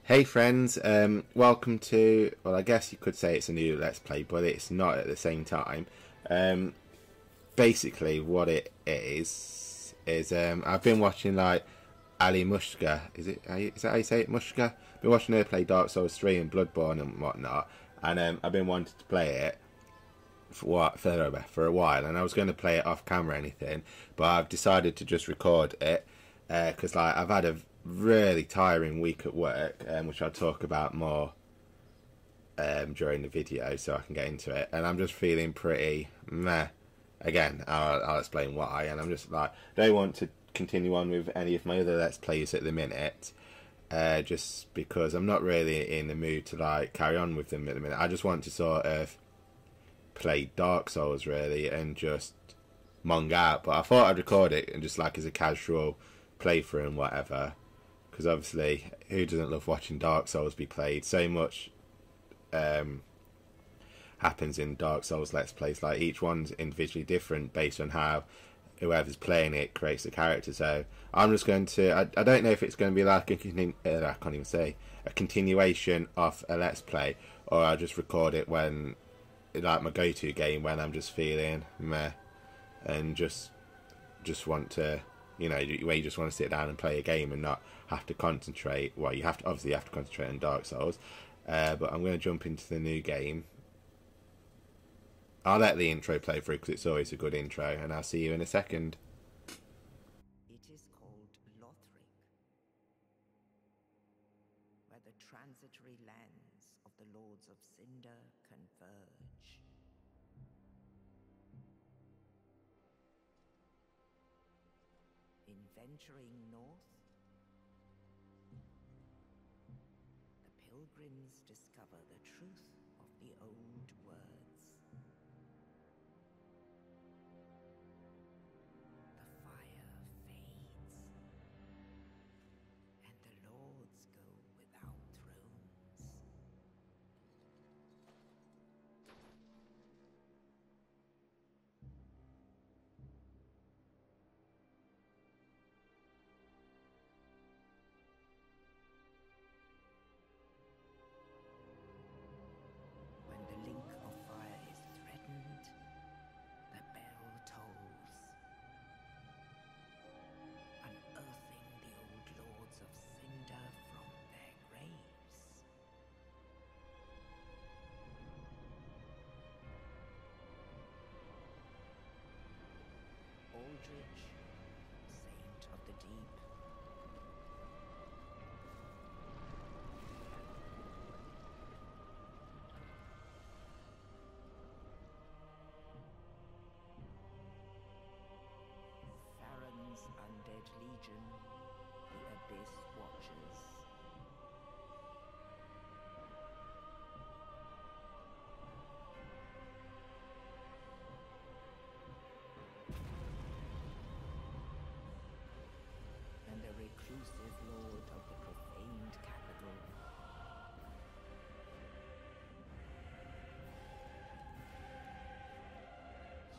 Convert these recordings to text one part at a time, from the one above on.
Hey friends, welcome to, well, I guess you could say it's a new Let's Play, but it's not at the same time. Um, Basically what it is I've been watching like Ali Mushka, is that how you say it, Mushka? Been watching her play Dark Souls 3 and Bloodborne and whatnot, and I've been wanting to play it for a while, and I was going to play it off camera or anything, but I've decided to just record it because like I've had a really tiring week at work, which I'll talk about more during the video so I can get into it, and I'm just feeling pretty meh. Again, I'll explain why, and I'm just like, don't want to continue on with any of my other Let's Plays at the minute, just because I'm not really in the mood to like carry on with them at the minute. I just want to sort of play Dark Souls really and just mong out, but I thought I'd record it and just like as a casual playthrough and whatever, because obviously who doesn't love watching Dark Souls be played? So much happens in Dark Souls Let's Plays, like each one's individually different based on how whoever's playing it creates the character. So I'm just going to, I don't know if it's going to be like I can't even say, a continuation of a Let's Play, or I'll just record it when like my go-to game when I'm just feeling meh and just want to, you know, where you just want to sit down and play a game and not have to concentrate. Well, you have to obviously have to concentrate on Dark Souls, but I'm going to jump into the new game. I'll let the intro play through because it's always a good intro, and I'll see you in a second. It is called Lothric, where the transitory lands of the Lords of Cinder converge. In venturing north, the pilgrims discover the truth of the old words. The fire fades, and the lords go without thrones. When the link of fire is threatened, the bell tolls, unearthing the old lords of Cinder from their graves. Aldrich, saint of the deep, Farron's undead legion, the Abyss Watchers. And the reclusive lord of the profaned capital.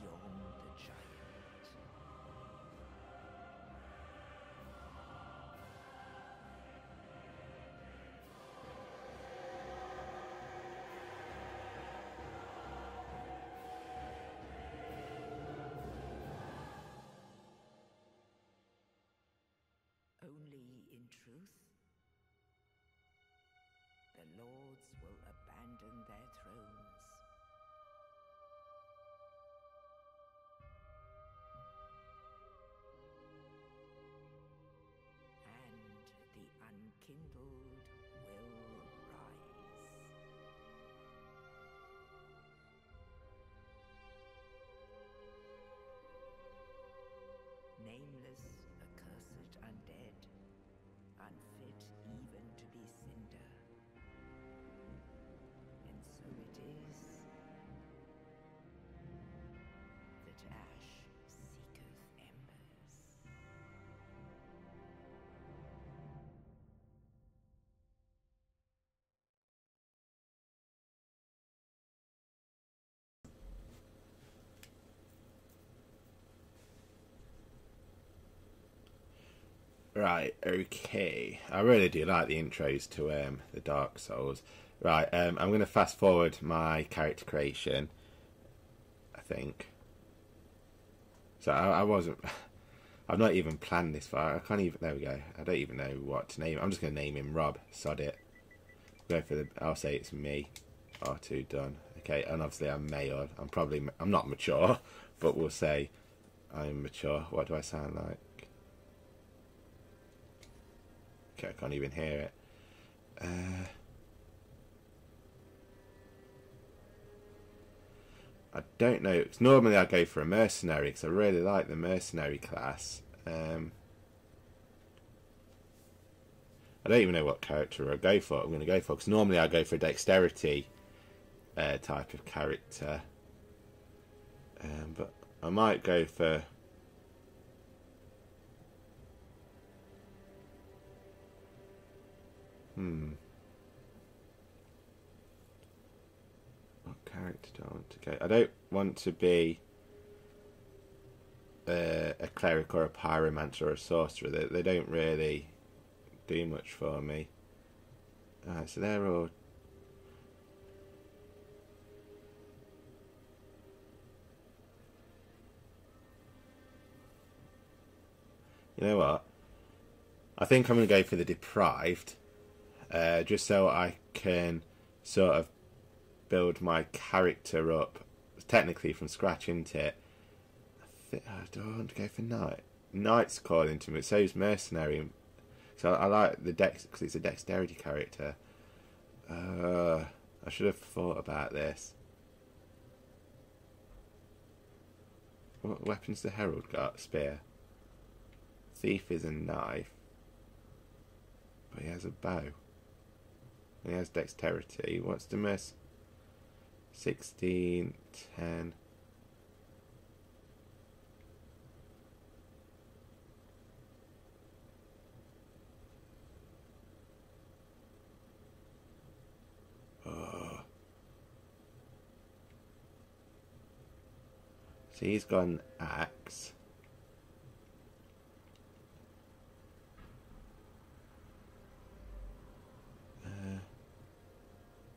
Yon the giant. Only in truth, the lords will abandon their thrones. And the unkindled will rise. Nameless, accursed undead, unfit even to be cinder. And so it is that ash seeketh embers. Right, okay. I really do like the intros to the Dark Souls. Right, I'm going to fast forward my character creation, I think. So I wasn't... I've not even planned this far. I can't even... There we go. I don't even know what to name. I'm just going to name him Rob. Sod it. Go for the... I'll say it's me. R2 done. Okay, and obviously I'm male. I'm not mature, but we'll say I'm mature. What do I sound like? Okay, I can't even hear it. I don't know. Normally I go for a mercenary because I really like the mercenary class. I don't even know what character I'm going to go for because normally I go for a dexterity type of character. But I might go for... What character do I want to go? I don't want to be a cleric or a pyromancer or a sorcerer. They don't really do much for me. So they're all... You know what? I think I'm going to go for the deprived. Just so I can sort of build my character up technically from scratch, isn't it? Do I want to go for knight? Knight's calling to me, so is mercenary. So I like the dex because it's a dexterity character. I should have thought about this. What weapons the herald got? Spear. Thief is a knife, but he has a bow. And he has dexterity. What's the miss? 16, 10. Oh. So he's got an axe.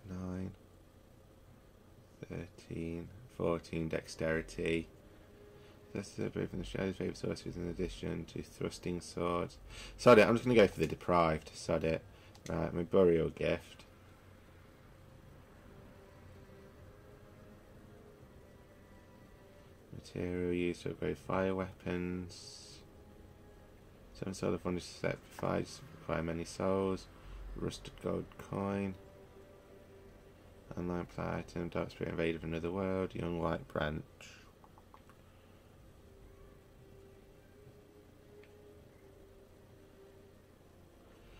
Nine, 13, 14 dexterity. That's the brave in the shadows, favourite sorcerers in addition to thrusting swords. Sod it, I'm just going to go for the deprived. Sod it. Right, my burial gift. Material used to upgrade fire weapons. 7 sword of wonders set provides require many souls. Rusted gold coin. Online play item, dark spirit invade of another world, young white branch.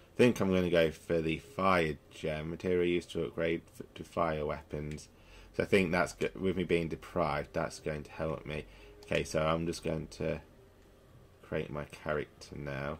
I think I'm going to go for the fire gem, material used to upgrade to fire weapons. So I think that's, with me being deprived, that's going to help me. Okay, so I'm just going to create my character now.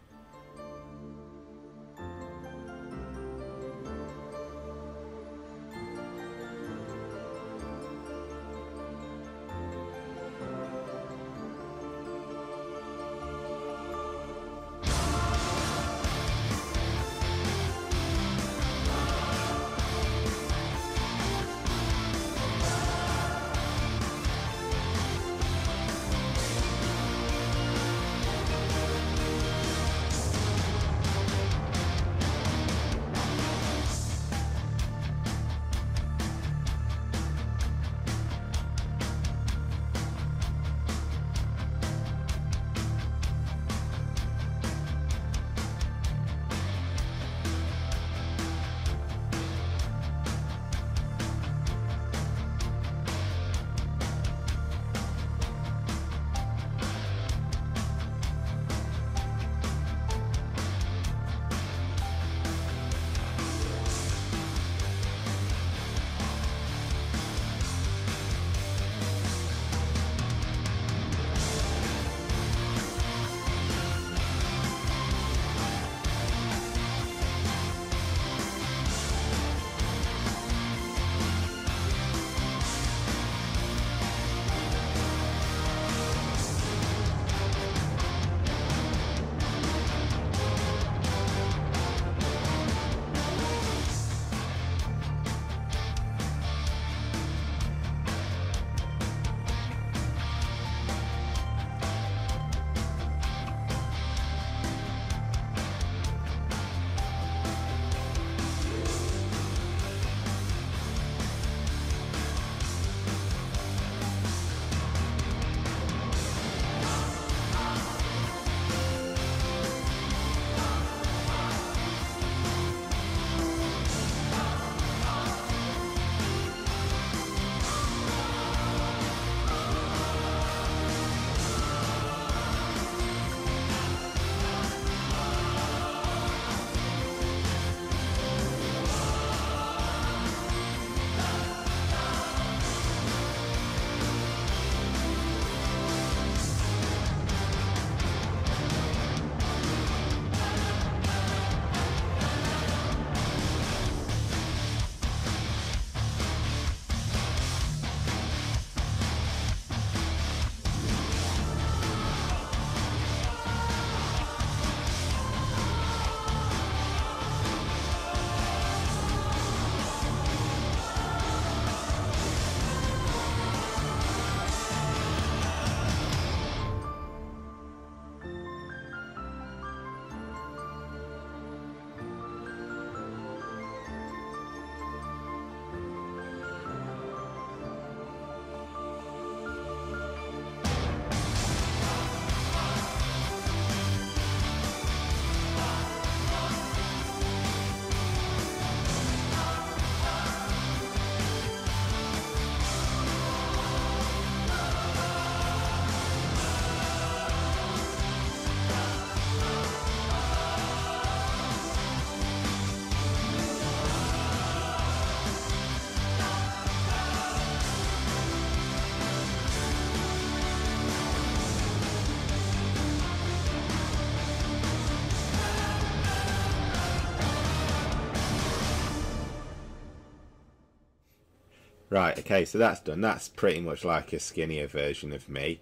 Right, okay, so that's done. That's pretty much like a skinnier version of me.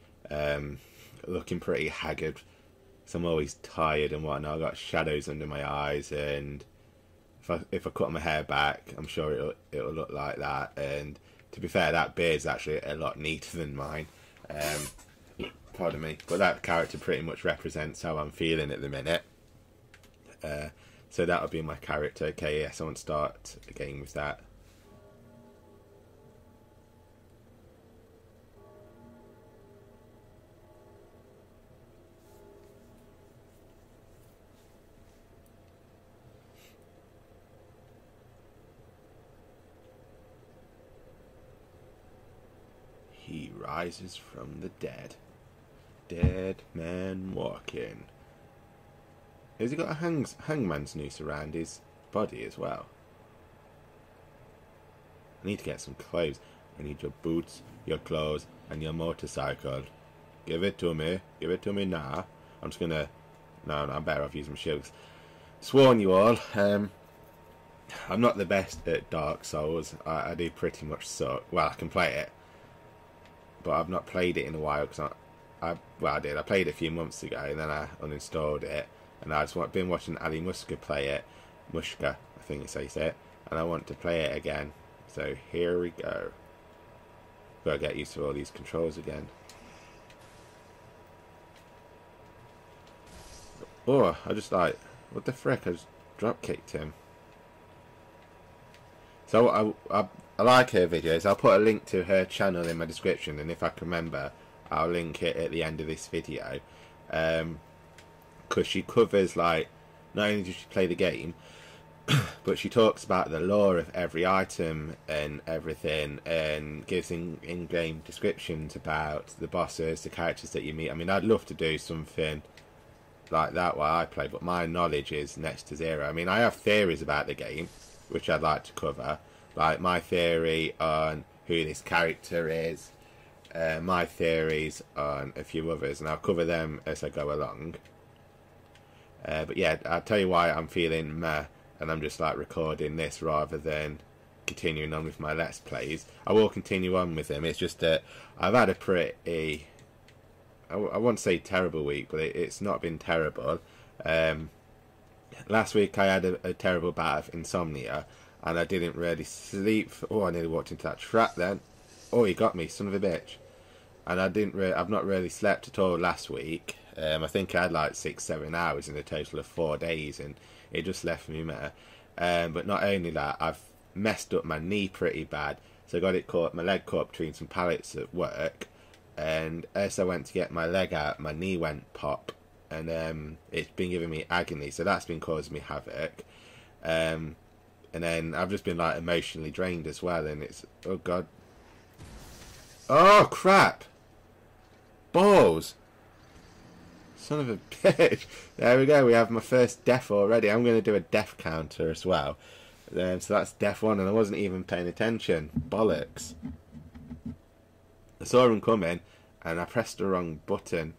Looking pretty haggard. So I'm always tired and whatnot. I've got shadows under my eyes, and if I cut my hair back, I'm sure it'll look like that. And to be fair, that beard's actually a lot neater than mine. Pardon me. But that character pretty much represents how I'm feeling at the minute. So that'll be my character. Okay, yes, I want to start again with that. He rises from the dead. Dead man walking. Has he got a hangman's noose around his body as well? I need to get some clothes. I need your boots, your clothes, and your motorcycle. Give it to me. Give it to me now. I'm just gonna... No, I'm better off using my shields. Sworn you all. I'm not the best at Dark Souls. I do pretty much suck. Well, I can play it, but I've not played it in a while because I did. I played it a few months ago and then I uninstalled it, and I've just been watching Ali Muska play it. Mushka, I think is how you say it, and I want to play it again. So here we go. Gotta get used to all these controls again. Oh, I just like, what the frick? I just drop kicked him. So I like her videos. I'll put a link to her channel in my description, and if I can remember, I'll link it at the end of this video. Because she covers, like, not only does she play the game, but she talks about the lore of every item and everything, and gives in-game descriptions about the bosses, the characters that you meet. I mean, I'd love to do something like that while I play, but my knowledge is next to zero. I mean, I have theories about the game, which I'd like to cover, like my theory on who this character is, my theories on a few others, and I'll cover them as I go along. But yeah, I'll tell you why I'm feeling meh, and I'm just like recording this rather than continuing on with my Let's Plays. I will continue on with them, it's just that I've had a pretty, I won't say terrible week, but it's not been terrible. Last week I had a terrible bout of insomnia, and I didn't really sleep. Oh, I nearly walked into that trap then. Oh, he got me, son of a bitch. And I've not really slept at all last week. I think I had like 6-7 hours in a total of 4 days, and it just left me meh. But not only that, I've messed up my knee pretty bad. So I got it caught, my leg caught between some pallets at work, and as I went to get my leg out, my knee went pop, and it's been giving me agony, so that's been causing me havoc. And then I've just been like emotionally drained as well, and it's, oh god, oh crap, balls, son of a bitch. There we go, we have my first death already. I'm going to do a death counter as well, so that's death 1, and I wasn't even paying attention. Bollocks. I saw him coming and I pressed the wrong button.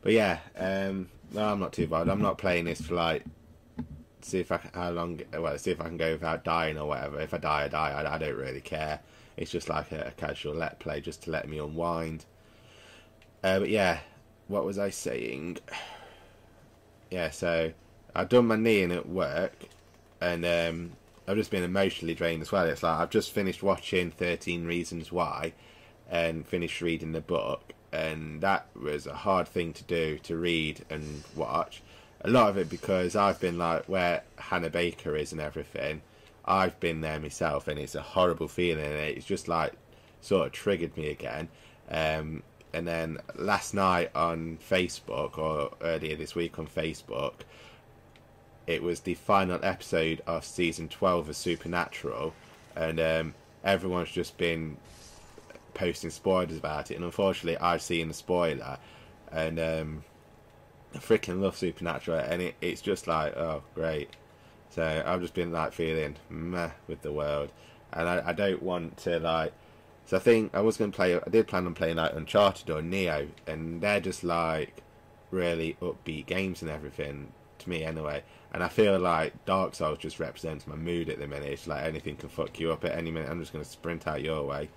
But yeah, no, I'm not too bad. I'm not playing this for like, see if I can go without dying or whatever. If I die, I die. I don't really care. It's just like a casual let play, just to let me unwind. But yeah, what was I saying? Yeah, so I've done my knee in at work, and I've just been emotionally drained as well. It's like I've just finished watching 13 Reasons Why, and finished reading the book, and that was a hard thing to do, to read and watch. A lot of it because I've been like where Hannah Baker is and everything. I've been there myself, and it's a horrible feeling, and it's just like sort of triggered me again. And then last night on Facebook, or earlier this week on Facebook, it was the final episode of season 12 of Supernatural, and everyone's just been posting spoilers about it, and unfortunately I've seen the spoiler, and I freaking love Supernatural, and it's just like, oh great. So I've just been like feeling meh with the world, and I don't want to like, so I think I did plan on playing like Uncharted or Neo, and they're just like really upbeat games and everything, to me anyway, And I feel like Dark Souls just represents my mood at the minute. It's like anything can fuck you up at any minute. I'm just going to sprint out your way.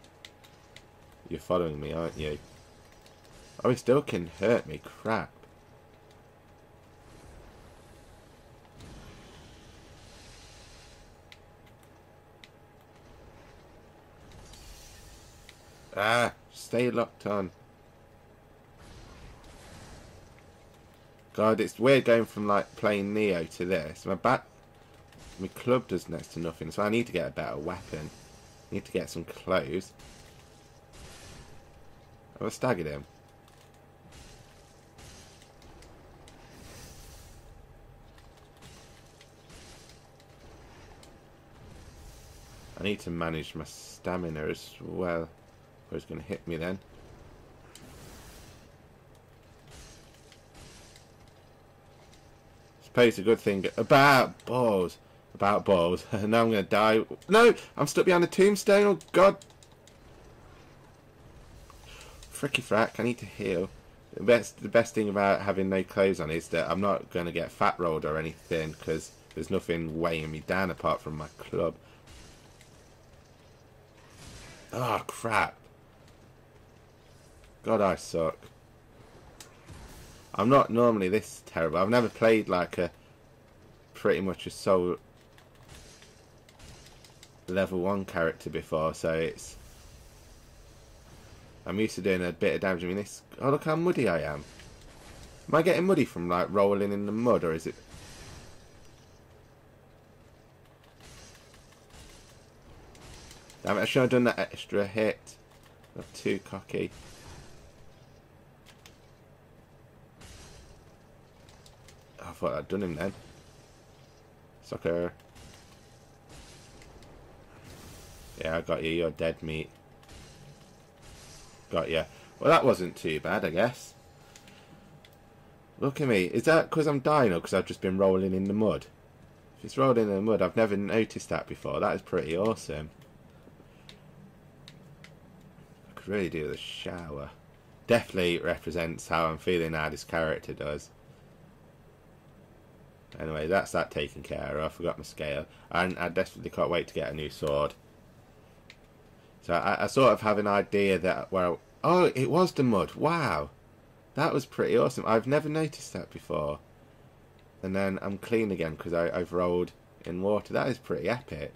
You're following me, aren't you? Oh, he still can hurt me. Crap. Ah, stay locked on. God, it's weird going from like playing Neo to this. My club does next to nothing, so I need to get a better weapon. I need to get some clothes. I've staggered him. I need to manage my stamina as well. Or he's going to hit me then. Suppose a good thing about balls. About balls. Now I'm going to die. No! I'm stuck behind a tombstone. Oh, God. Fricky frack. I need to heal. The best thing about having no clothes on is that I'm not going to get fat rolled or anything, because there's nothing weighing me down apart from my club. Oh, crap. God, I suck. I'm not normally this terrible. I've never played like a pretty much a soul level 1 character before, so it's... I'm used to doing a bit of damage. I mean, this... Oh, look how muddy I am. Am I getting muddy from like rolling in the mud, or is it... Damn it, I should have done that extra hit. I'm too cocky. I thought I'd done him then. Sucker. Yeah, I got you. You're dead meat. Got you. Well, that wasn't too bad, I guess. Look at me. Is that because I'm dying or because I've just been rolling in the mud? If it's rolling in the mud, I've never noticed that before. That is pretty awesome. I could really do with a shower. Definitely represents how I'm feeling now this character does. Anyway, that's that taken care of. I forgot my scale. And I definitely can't wait to get a new sword. So I sort of have an idea that, well... Oh, it was the mud. Wow. That was pretty awesome. I've never noticed that before. And then I'm clean again because I've rolled in water. That is pretty epic.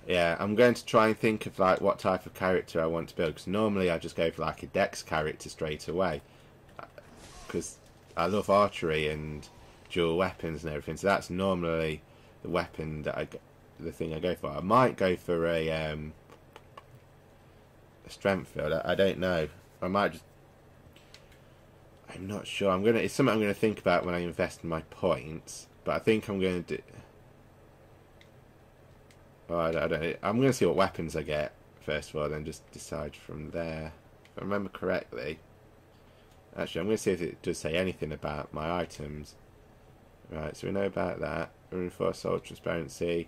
Yeah, I'm going to try and think of like what type of character I want to build. Because normally I just go for like a dex character straight away. Because I love archery and dual weapons and everything, so that's normally the weapon that the thing I go for. I might go for a strength field. I don't know. I might just. I'm not sure. It's something I'm gonna think about when I invest in my points. But I think I'm gonna do. Well, I don't know. I'm gonna see what weapons I get first of all, then just decide from there. If I remember correctly. Actually, I'm going to see if it does say anything about my items. Right, so we know about that. Reinforced soul transparency.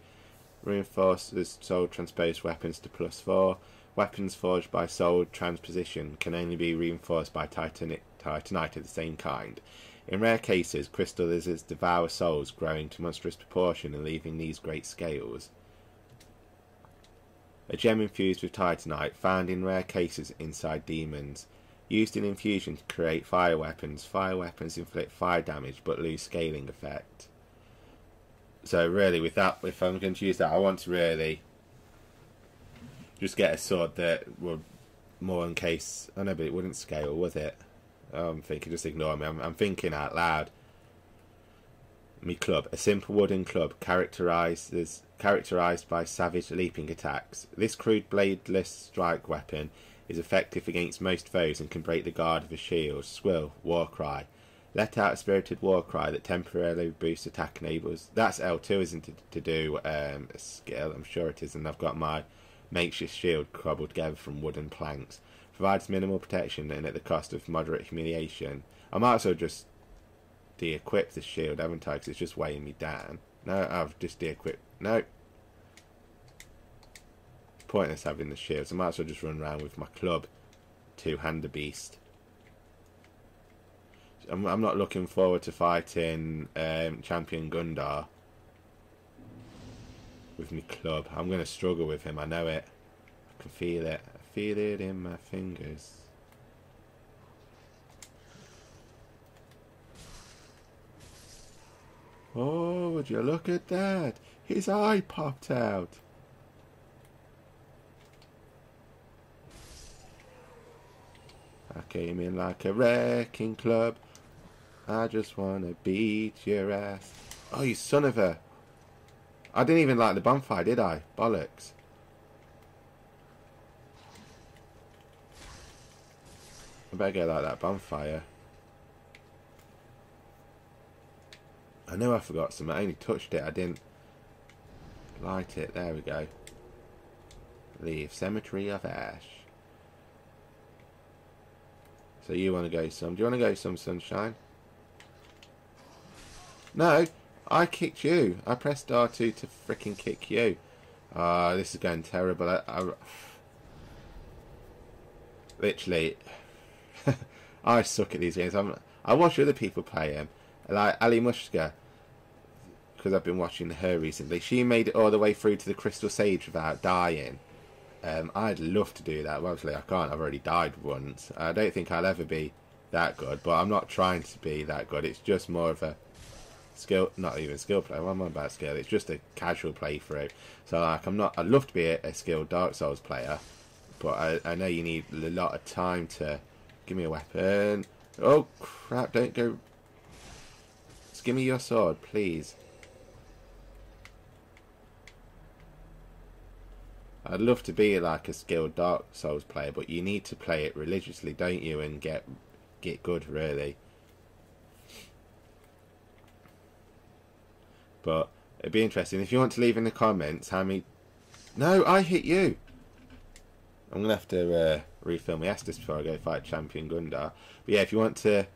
Reinforces soul transposed weapons to +4. Weapons forged by soul transposition can only be reinforced by titanite of the same kind. In rare cases, crystal lizards devour souls, growing to monstrous proportion and leaving these great scales. A gem infused with titanite, found in rare cases inside demons. Used in infusion to create fire weapons. Fire weapons inflict fire damage but lose scaling effect. So really with that, if I'm going to use that, I want to really just get a sword that would more in case... Oh no, but it wouldn't scale, would it? I'm thinking, just ignore me. I'm thinking out loud. Me club. A simple wooden club characterised by savage leaping attacks. This crude bladeless strike weapon is effective against most foes and can break the guard of a shield. Swill, war cry. Let out a spirited war cry that temporarily boosts attack enables. That's L2, isn't it, to do a skill? I'm sure it is, and I've got my makeshift shield cobbled together from wooden planks. Provides minimal protection and at the cost of moderate humiliation. I might as well just de-equip the shield, haven't I? Because it's just weighing me down. No, I've just de-equipped. No. Pointless having the shields. I might as well just run around with my club, two-hander beast. I'm not looking forward to fighting Champion Gundar with my club. I'm going to struggle with him, I know it. I can feel it. I feel it in my fingers. Oh, would you look at that? His eye popped out. I came in like a wrecking club. I just wanna beat your ass. Oh, you son of a... I didn't even like the bonfire, did I? Bollocks. I better go like that bonfire. I know I forgot something. I only touched it. I didn't light it. There we go. Leave Cemetery of Ash. So you want to go some? Do you want to go some, Sunshine? No, I kicked you. I pressed R2 to freaking kick you. Ah, this is going terrible. Literally, I suck at these games. I watch other people play them, like Ali Mushka, because I've been watching her recently. She made it all the way through to the Crystal Sage without dying. I'd love to do that. Well, obviously, I can't. I've already died once. I don't think I'll ever be that good, but I'm not trying to be that good. It's just more of a skill, not even skill play. What am I about skill? It's just a casual playthrough. So, like, I'd love to be a skilled Dark Souls player, but I know you need a lot of time to give me a weapon. Oh, crap, don't go. Just give me your sword, please. I'd love to be like a skilled Dark Souls player, but you need to play it religiously, don't you, and get good, really. But it'd be interesting if you want to leave in the comments how many... No, I hit you. I'm gonna have to refill my Estus before I go fight Champion Gundar. But yeah, if you want to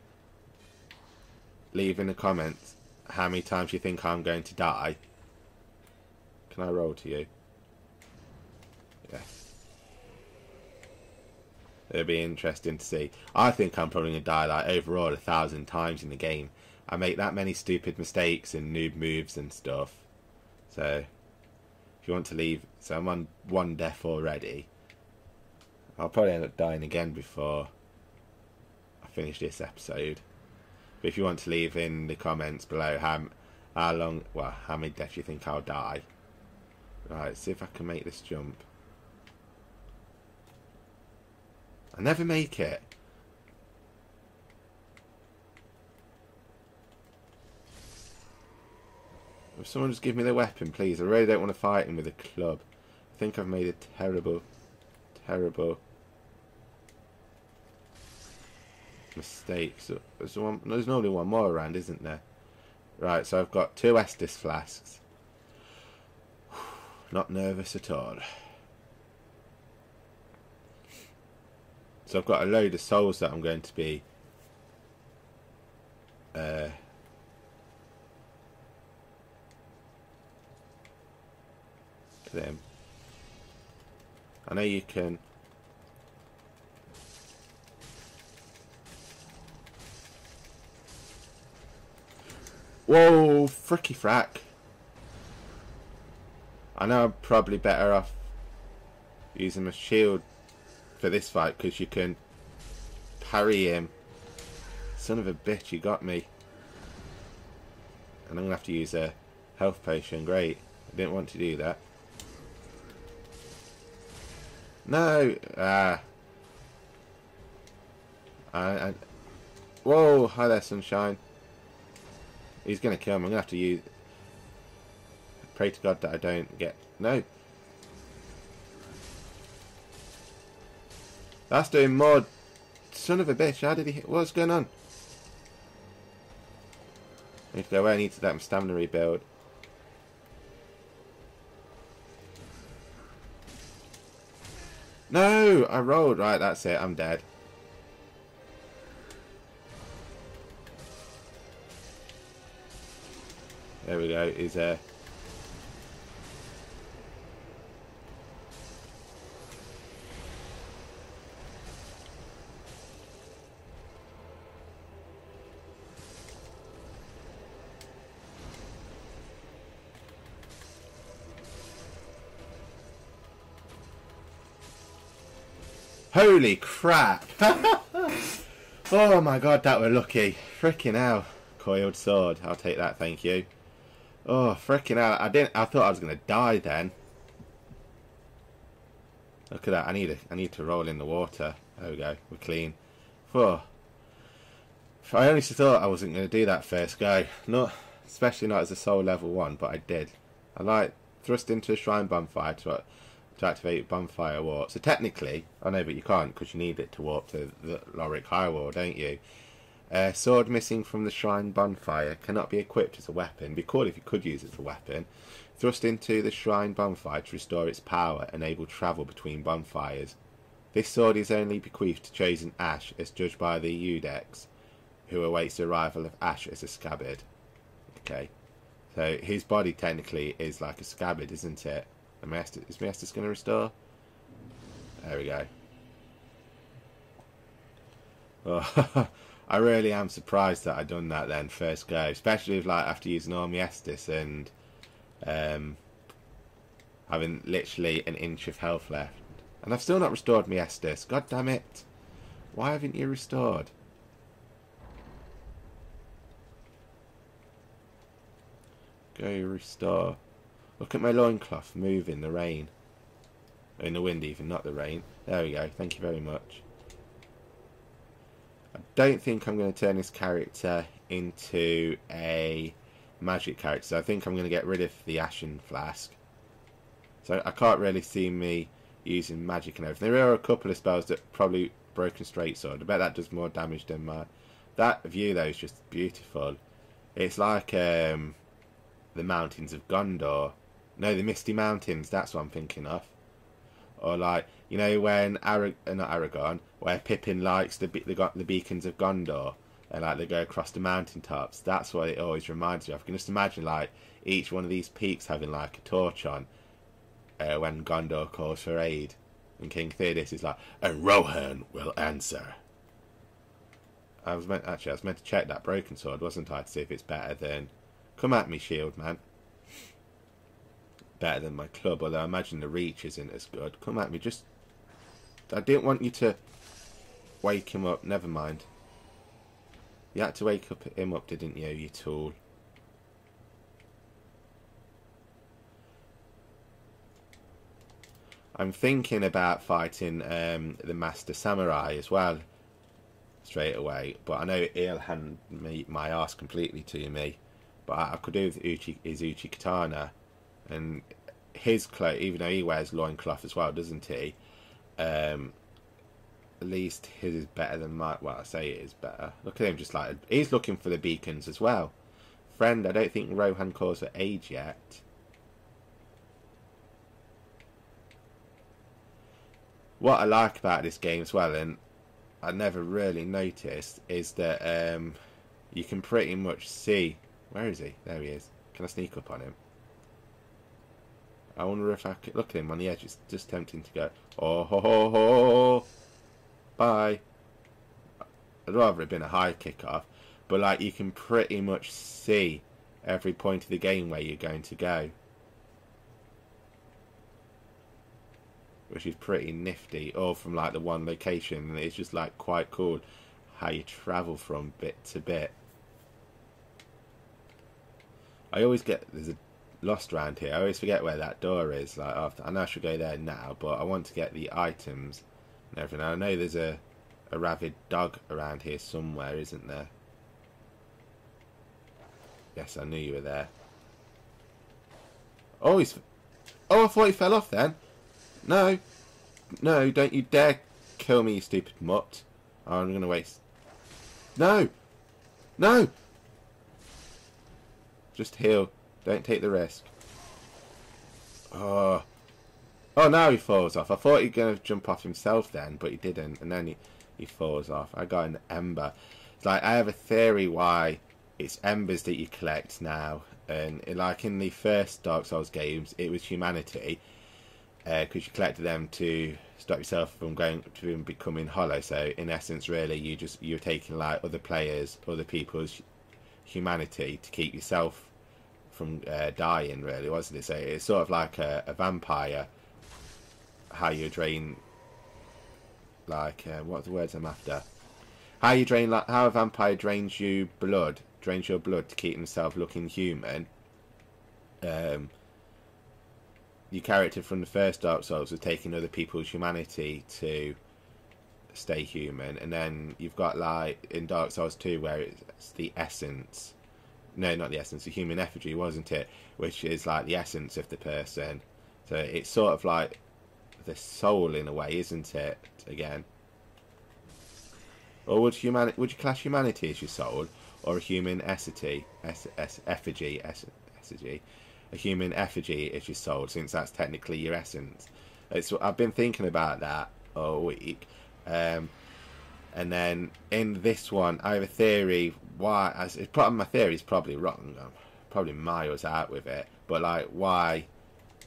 leave in the comments how many times you think I'm going to die. Can I roll to you? Yeah. It'll be interesting to see. I think I'm probably going to die like overall 1,000 times in the game. I make that many stupid mistakes and noob moves and stuff. So, if you want to leave... So I'm on 1 death already. I'll probably end up dying again before I finish this episode. But if you want to leave in the comments below how long... Well, how many deaths you think I'll die. Right, see if I can make this jump. I never make it. If someone just give me the weapon, please. I really don't want to fight him with a club. I think I've made a terrible mistake. So there's only one more around, isn't there? Right, so I've got 2 Estus flasks. Not nervous at all. So I've got a load of souls that I'm going to be kill him. I know you can. Whoa, fricky frack. I know I'm probably better off using my shield for this fight because you can parry him. Son of a bitch, you got me. And I'm going to have to use a health potion. Great. I didn't want to do that. No! Whoa! Hi there, Sunshine. He's going to kill me. I'm going to have to use... Pray to God that I don't get... No! That's doing more... Son of a bitch, how did he hit? What's going on? I need to go away. I need to let him stamina rebuild. No! I rolled. Right, that's it. I'm dead. There we go. He's there. Holy crap! Oh my god, that were lucky. Frickin' hell. Coiled sword. I'll take that, thank you. Oh, frickin' hell. I thought I was gonna die then. Look at that. I need to roll in the water. There we go. We're clean. Whoa. I honestly thought I wasn't going to do that first go. Not, especially not as a soul level 1, but I did. I like thrust into a shrine bonfire to activate bonfire warp. So technically, I know, but you can't because you need it to warp to the Lorik High Wall, don't you? Sword missing from the shrine bonfire cannot be equipped as a weapon. It'd be cool if you could use it as a weapon. Thrust into the shrine bonfire to restore its power, enable travel between bonfires. This sword is only bequeathed to chosen Ash as judged by the Udex, who awaits the arrival of Ash as a scabbard. Okay. So his body technically is like a scabbard, isn't it? Is Maestus going to restore? There we go. Oh, I really am surprised that I done that then first go, especially if, like, after using all Maestus and having literally an inch of health left. And I've still not restored Maestus. God damn it. Why haven't you restored? Go restore. Look at my loincloth move in the rain. In the wind even, not the rain. There we go. Thank you very much. I don't think I'm going to turn this character into a magic character. So I think I'm going to get rid of the Ashen Flask. So I can't really see me using magic and everything. There are a couple of spells that probably Broken Straight Sword. I bet that does more damage than my... That view though is just beautiful. It's like the mountains of Gondor. No, the Misty Mountains, that's what I'm thinking of. Or like, you know when, not Aragorn, where Pippin likes the beacons of Gondor, and like they go across the mountaintops. That's what it always reminds me of. I can just imagine like each one of these peaks having like a torch on when Gondor calls for aid. And King Theodos is like, and Rohan will answer. I was meant to check that broken sword, wasn't I, to see if it's better than... Come at me, shield man. Better than my club, although I imagine the reach isn't as good. Come at me, just... I didn't want you to wake him up. Never mind. You had to wake him up, didn't you, you tool? I'm thinking about fighting the Master Samurai as well, straight away. But I know he'll hand my arse completely to me. But I could do with Izuchi Katana. And his clothes, even though he wears loincloth as well, doesn't he? At least his is better than my... Well, I say it is better. Look at him, just like... He's looking for the beacons as well. Friend, I don't think Rohan calls for age yet. What I like about this game as well, and I never really noticed, is that you can pretty much see... Where is he? There he is. Can I sneak up on him? I wonder if I could... Look at him on the edge. It's just tempting to go, oh ho ho ho, bye. I'd rather have been a high kick-off. But like, you can pretty much see every point of the game where you're going to go. Which is pretty nifty. All from like the one location. And it's just like quite cool how you travel from bit to bit. I always get... There's a lost around here. I always forget where that door is. Like after, I know I should go there now, but I want to get the items and everything. I know there's a rabid dog around here somewhere, isn't there? Yes, I knew you were there. Oh, he's... Oh, I thought he fell off then. No. No, don't you dare kill me, you stupid mutt. Oh, I'm going to waste... No! No! Just heal. Don't take the risk. Oh. Oh, now he falls off. I thought he was going to jump off himself then, but he didn't. And then he falls off. I got an ember. It's like, I have a theory why it's embers that you collect now. And like in the first Dark Souls games, it was humanity. Because you collected them to stop yourself from going to becoming hollow. So in essence, really, you're taking like other players, other people's humanity to keep yourself from dying, really, wasn't it? So it's sort of like a vampire, how you drain like what are the words I'm after? How you drain, like how a vampire drains your blood to keep himself looking human. Your character from the first Dark Souls was taking other people's humanity to stay human, and then you've got like in Dark Souls 2 where it's the essence. No, not the essence, the human effigy, wasn't it? Which is like the essence of the person. So it's sort of like the soul in a way, isn't it? Again. Or would you class humanity as your soul, or a human effigy? A human effigy is your soul, since that's technically your essence. I've been thinking about that all week, and then in this one, I have a theory. My theory is probably wrong. I'm probably miles out with it, but like why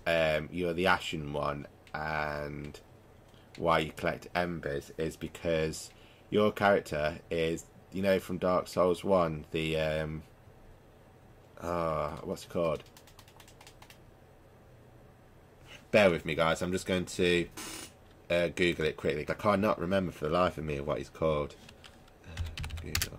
you're the Ashen One and why you collect embers is because your character is, you know, from Dark Souls 1, the what's it called? Bear with me, guys. I'm just going to Google it quickly. I cannot remember for the life of me what he's called. Google.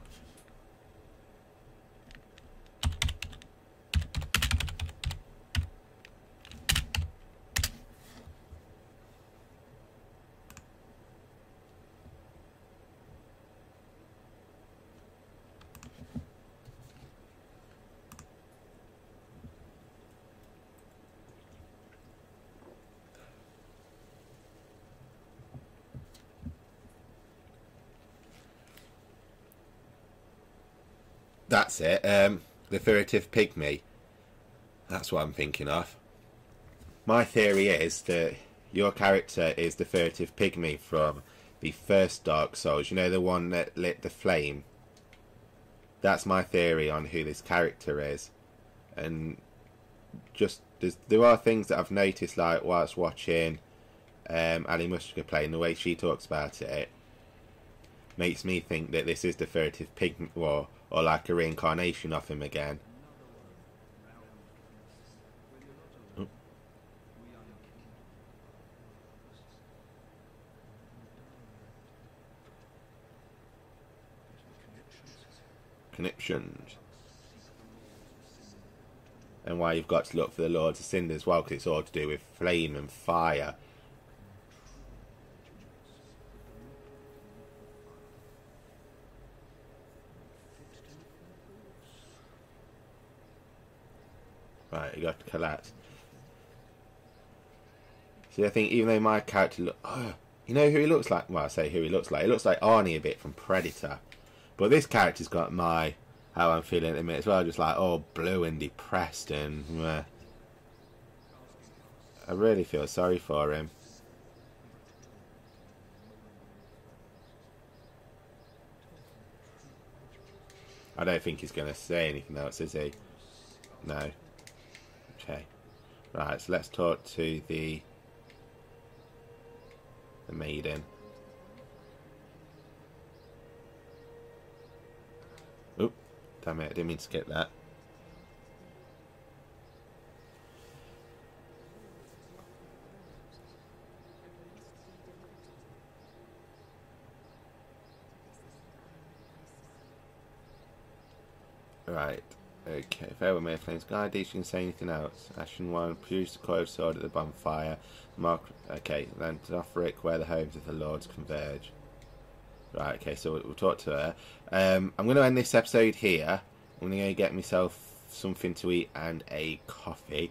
That's it. The furtive pygmy. That's what I'm thinking of. My theory is that your character is the furtive pygmy from the first Dark Souls. You know, the one that lit the flame. That's my theory on who this character is. And just there are things that I've noticed, like whilst watching Ali Mushka play, and the way she talks about it makes me think that this is the furtive pygmy, or like a reincarnation of him again. Oh. Conniptions. And why you've got to look for the Lords of Cinder as well, because it's all to do with flame and fire. Right, you got to collapse. See, I think even though my character you know who he looks like? Well, I say who he looks like. He looks like Arnie a bit from Predator. But this character's got how I'm feeling at the minute as well, just like all blue and depressed, and I really feel sorry for him. I don't think he's going to say anything else, is he? No. Okay. Right, so let's talk to the maiden. Oop, damn it, I didn't mean to skip that. Right. Okay, farewell, my flames. Guide, you can say anything else. Ashen One, produce the coil sword at the bonfire. Mark. Okay, then to Offric, where the homes of the lords converge. Right, okay, so we'll talk to her. I'm going to end this episode here. I'm going to get myself something to eat and a coffee.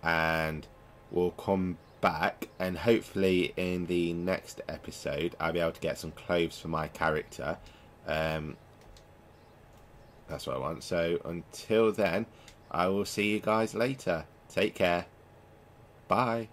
And we'll come back, and hopefully in the next episode, I'll be able to get some clothes for my character. That's what I want. So until then, I will see you guys later. Take care. Bye.